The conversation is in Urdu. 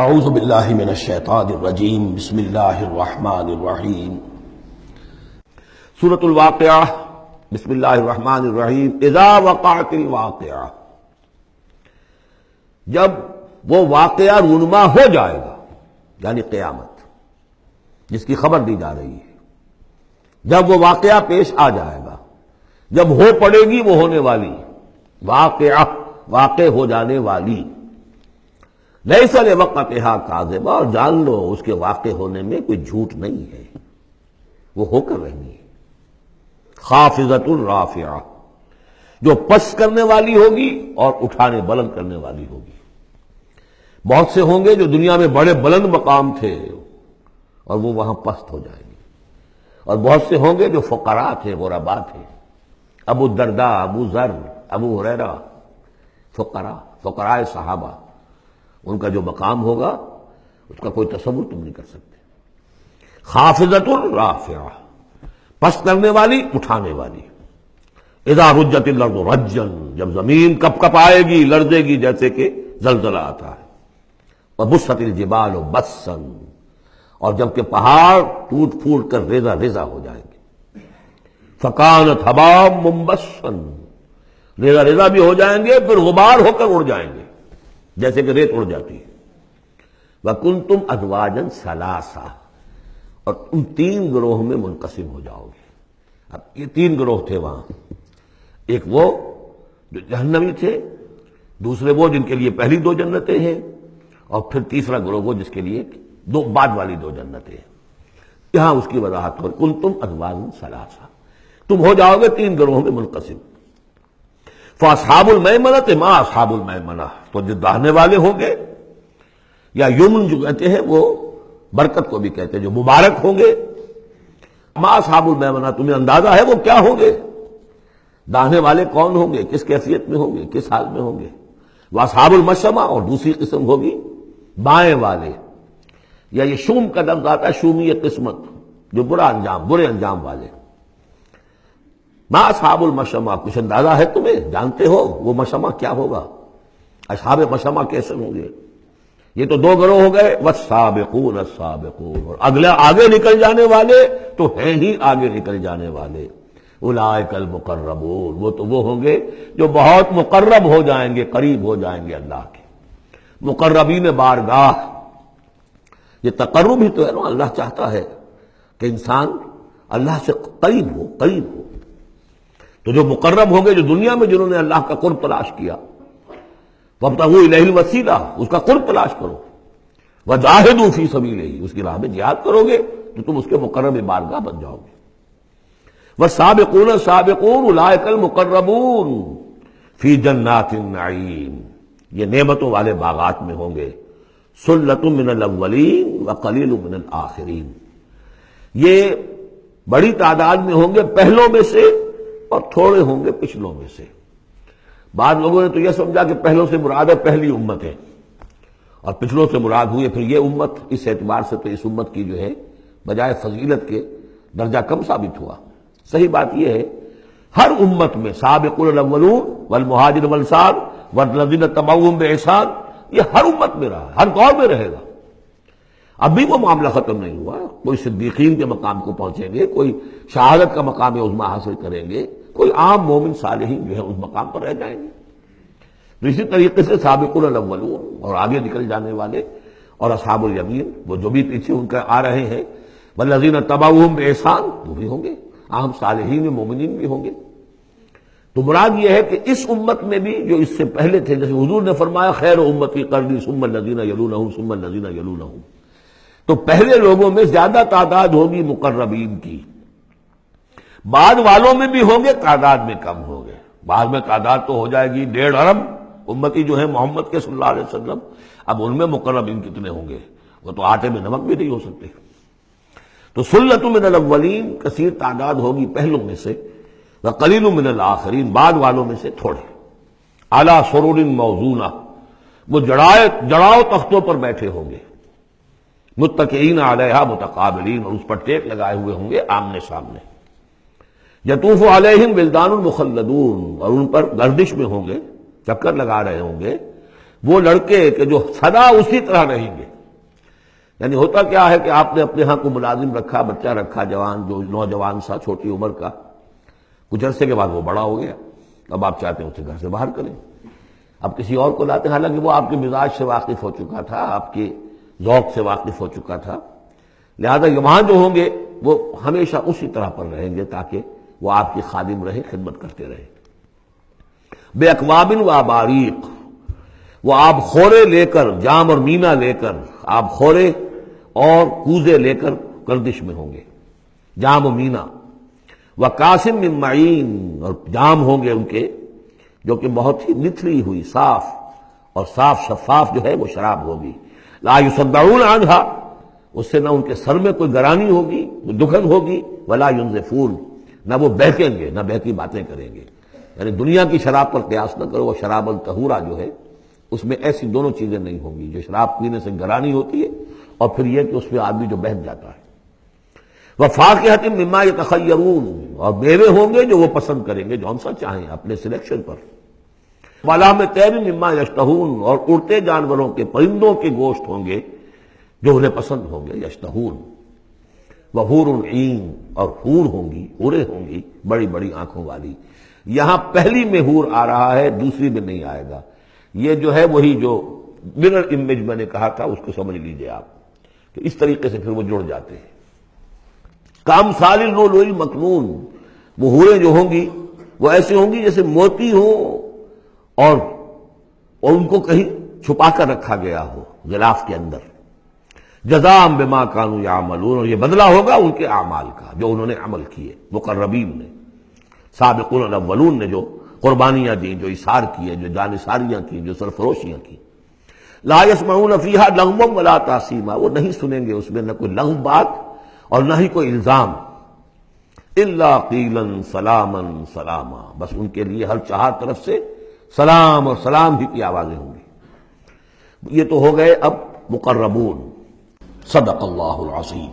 اعوذ باللہ من الشیطان الرجیم بسم اللہ الرحمن الرحیم سورة الواقعہ بسم اللہ الرحمن الرحیم اذا وقعت الواقعہ، جب وہ واقعہ رونما ہو جائے گا، یعنی قیامت جس کی خبر دی جا رہی ہے، جب وہ واقعہ پیش آ جائے گا، جب ہو پڑے گی وہ ہونے والی واقعہ، واقع ہو جانے والی، لیس لوقتھا کاذبہ، اور جان لو اس کے واقع ہونے میں کوئی جھوٹ نہیں ہے، وہ ہو کر رہنی ہے۔ خافضۃ رافعہ، جو پست کرنے والی ہوگی اور اٹھانے بلند کرنے والی ہوگی۔ بہت سے ہوں گے جو دنیا میں بڑے بلند مقام تھے اور وہ وہاں پست ہو جائیں گے، اور بہت سے ہوں گے جو فقراء تھے، غرباء تھے، ابو الدرداء، ابو ذر، ابو ہریرہ، فقراء صحابہ، ان کا جو مقام ہوگا اس کا کوئی تصور تم نہیں کر سکتے۔ خافضۃ رافعہ، پست کرنے والی، اٹھانے والی۔ اذا رجت الارض رجا، جب زمین کپ کپ آئے گی، لرزے گی جیسے کہ زلزلہ آتا ہے۔ وبست الجبال بسا، اور جب کہ پہاڑ ٹوٹ پھوٹ کر ریزہ ریزہ ہو جائیں گے۔ فکانت ہباء منبثا، ریزہ ریزہ بھی ہو جائیں گے، پھر غبار ہو کر اڑ جائیں گے جیسے کہ ریت اڑ جاتی ہے۔ وَكُنْتُمْ أَزْوَاجًا ثَلَاثًا، اور تم تین گروہ میں منقسم ہو جاؤ گے۔ اب یہ تین گروہ تھے وہاں، ایک وہ جو جہنمی تھے، دوسرے وہ جن کے لیے پہلی دو جنتیں ہیں، اور پھر تیسرا گروہ وہ جس کے لیے دو بعد والی دو جنتیں ہیں۔ یہاں اس کی وضاحت ہو، كُنْتُمْ أَزْوَاجًا ثَلَاثًا، تم ہو جاؤ گے تین گروہوں میں منقسم۔ فَأَصْحَابُ الْمَيْمَنَةِ مَا أَصْحَابُ الْمَيْمَنَةِ، تو جو داہنے والے ہوں گے، یا یمن جو کہتے ہیں وہ برکت کو بھی کہتے ہیں، جو مبارک ہوں گے، ما اصحاب المیمنہ، تمہیں اندازہ ہے وہ کیا ہوں گے؟ داہنے والے کون ہوں گے، کس کیفیت میں ہوں گے، کس حال میں ہوں گے؟ واصحاب المشأمہ، اور دوسری قسم ہوگی بائیں والے، یا یہ شوم کا لفظ آتا ہے، شومی قسمت، جو برے انجام والے۔ ما اصحاب المشأمہ، کچھ اندازہ ہے تمہیں، جانتے ہو وہ مشأمہ کیا ہوگا؟ اصحاب مشأمہ کیسے ہوں گے؟ یہ تو دو گروہ ہو گئے، والسابقون السابقون، اور اگلا آگے نکل جانے والے تو ہیں ہی آگے نکل جانے والے۔ اولئک المقربون، وہ تو وہ ہوں گے جو بہت مقرب ہو جائیں گے، قریب ہو جائیں گے اللہ کے۔ مقربین بارگاہ، یہ تقرب ہی تو ہے نا، اللہ چاہتا ہے کہ انسان اللہ سے قریب ہو، قریب ہو۔ تو جو مقرب ہوں گے، جو دنیا میں جنہوں نے اللہ کا قرب تلاش کیا، وابتغوا الیہ الوسیلہ، اس کا قرب تلاش کرو، وجاہدوا فی سبیلہ، اس کی راہ میں جہاد کرو گے تو تم اس کے مقرب بارگاہ بن جاؤ گے۔ والسابقون السابقون اولئک المقربون فی جنات النعیم، یہ نعمتوں والے باغات میں ہوں گے۔ ثلۃ من الاولین وقلیل من الآخرین، یہ بڑی تعداد میں ہوں گے پہلوں میں سے، اور تھوڑے ہوں گے پچھلوں میں سے۔ بعض لوگوں نے تو یہ سمجھا کہ پہلوں سے مراد ہے پہلی امت ہے، اور پچھلوں سے مراد ہوئی پھر یہ امت۔ اس اعتبار سے تو اس امت کی جو ہے بجائے فضیلت کے درجہ کم ثابت ہوا۔ صحیح بات یہ ہے، ہر امت میں سابقون الاولون والمہاجر والانصار والذین تبعوہم بإحسان، یہ ہر امت میں رہا، ہر دور میں رہے گا۔ اب بھی وہ معاملہ ختم نہیں ہوا، کوئی صدیقین کے مقام کو پہنچیں گے، کوئی شہادت کا مقام عظمیٰ حاصل کریں گے، کوئی عام مومن صالحین جو ہے اس مقام پر رہ جائیں گے۔ تو اسی طریقے سے سابقون الاولون، اور آگے نکل جانے والے، اور اصحاب الیمین، وہ جو بھی پیچھے ان کا آ رہے ہیں، والذین تبعوہم بإحسان، وہ بھی ہوں گے، عام صالحین و مومنین بھی ہوں گے۔ تو مراد یہ ہے کہ اس امت میں بھی جو اس سے پہلے تھے، جیسے حضور نے فرمایا خیر امتی قرنی ثم الذین یلونہم ثم الذین یلونہم، تو پہلے لوگوں میں زیادہ تعداد ہوگی مقربین کی، بعد والوں میں بھی ہوں گے، تعداد میں کم ہوں گے۔ بعد میں تعداد تو ہو جائے گی 1.5 ارب امتی جو ہے محمد کے صلی اللہ علیہ وسلم، اب ان میں مقربین کتنے ہوں گے؟ وہ تو آٹے میں نمک بھی نہیں ہو سکتے۔ تو ثلۃ من الاولین، کثیر تعداد ہوگی پہلوں میں سے، وقلیل من الآخرین، بعد والوں میں سے تھوڑے۔ علی سرر موضونہ، وہ جڑاؤ تختوں پر بیٹھے ہوں گے، متکئین علیہا متقابلین، اور اس پر ٹیک لگائے ہوئے ہوں گے آمنے سامنے۔ یطوف علیہم ولدان مخلدون، اور ان پر گردش میں ہوں گے، چکر لگا رہے ہوں گے وہ لڑکے کہ جو سدا اسی طرح رہیں گے. یعنی ہوتا کیا ہے کہ آپ نے اپنے ہاں کو ملازم رکھا، بچہ رکھا جوان، جو نوجوان سا چھوٹی عمر کا، کچھ عرصے کے بعد وہ بڑا ہو گیا، اب آپ چاہتے ہیں اسے گھر سے باہر کریں، اب کسی اور کو لاتے ہیں، حالانکہ وہ آپ کے مزاج سے واقف ہو چکا تھا، آپ کے ذوق سے واقف ہو چکا تھا. لہذا وہاں جو ہوں گے وہ ہمیشہ اسی طرح پر رہیں گے تاکہ وہ آپ کی خادم رہے، خدمت کرتے رہے. بے اکواب و اباریق، وہ آب خورے لے کر، جام اور مینا لے کر، آب خورے اور کوزے لے کر گردش میں ہوں گے، جام و مینا. وقاسم من معین، اور جام ہوں گے ان کے جو کہ بہت ہی نتھری ہوئی، صاف اور صاف شفاف جو ہے وہ شراب ہوگی. لا یصدعون عنہا، اس سے نہ ان کے سر میں کوئی گرانی ہوگی، دکھن ہوگی، ولا ینزفون، نہ وہ بہکیں گے، نہ بہکی باتیں کریں گے. یعنی دنیا کی شراب پر قیاس نہ کرو، وہ شراب الطہورہ جو ہے اس میں ایسی دونوں چیزیں نہیں ہوں گی، جو شراب پینے سے گرانی ہوتی ہے اور پھر یہ کہ اس میں آدمی جو بہک جاتا ہے. وفاکہۃ مما یتخیرون، اور میوے ہوں گے جو وہ پسند کریں گے، جون سا چاہیں اپنے سلیکشن پر. ولحم طیر مما یشتہون، اور اڑتے جانوروں کے، پرندوں کے گوشت ہوں گے جو انہیں پسند ہوں گے، یشتہون. وحور عین، اور حور ہوں گی، حوریں ہوں گی بڑی بڑی آنکھوں والی. یہاں پہلی میں حور آ رہا ہے، دوسری میں نہیں آئے گا. یہ جو ہے وہی جو مرر امیج میں نے کہا تھا اس کو سمجھ لیجئے آپ کہ اس طریقے سے پھر وہ جڑ جاتے ہیں. کامثال اللؤلؤ المکنون، وہ حوریں جو ہوں گی وہ ایسے ہوں گی جیسے موتی ہوں اور ان کو کہیں چھپا کر رکھا گیا ہو غلاف کے اندر. جزاء بما كانوا يعملون، اور یہ بدلہ ہوگا ان کے اعمال کا جو انہوں نے عمل کیے. مقربین نے، سابقون الاولون نے جو قربانیاں دیں، جو اثار کیے، جو جانثاریاں کی، جو سرفروشیاں کی. لا يسمعون فيها لغوا ولا تأثیما، وہ نہیں سنیں گے اس میں نہ کوئی لغو بات اور نہ ہی کوئی الزام. الا قیلا سلاما سلاما، بس ان کے لیے ہر چہار طرف سے سلام اور سلام ہی کی آوازیں ہوں گی. یہ تو ہو گئے اب مقربون. صدق اللہ العظیم.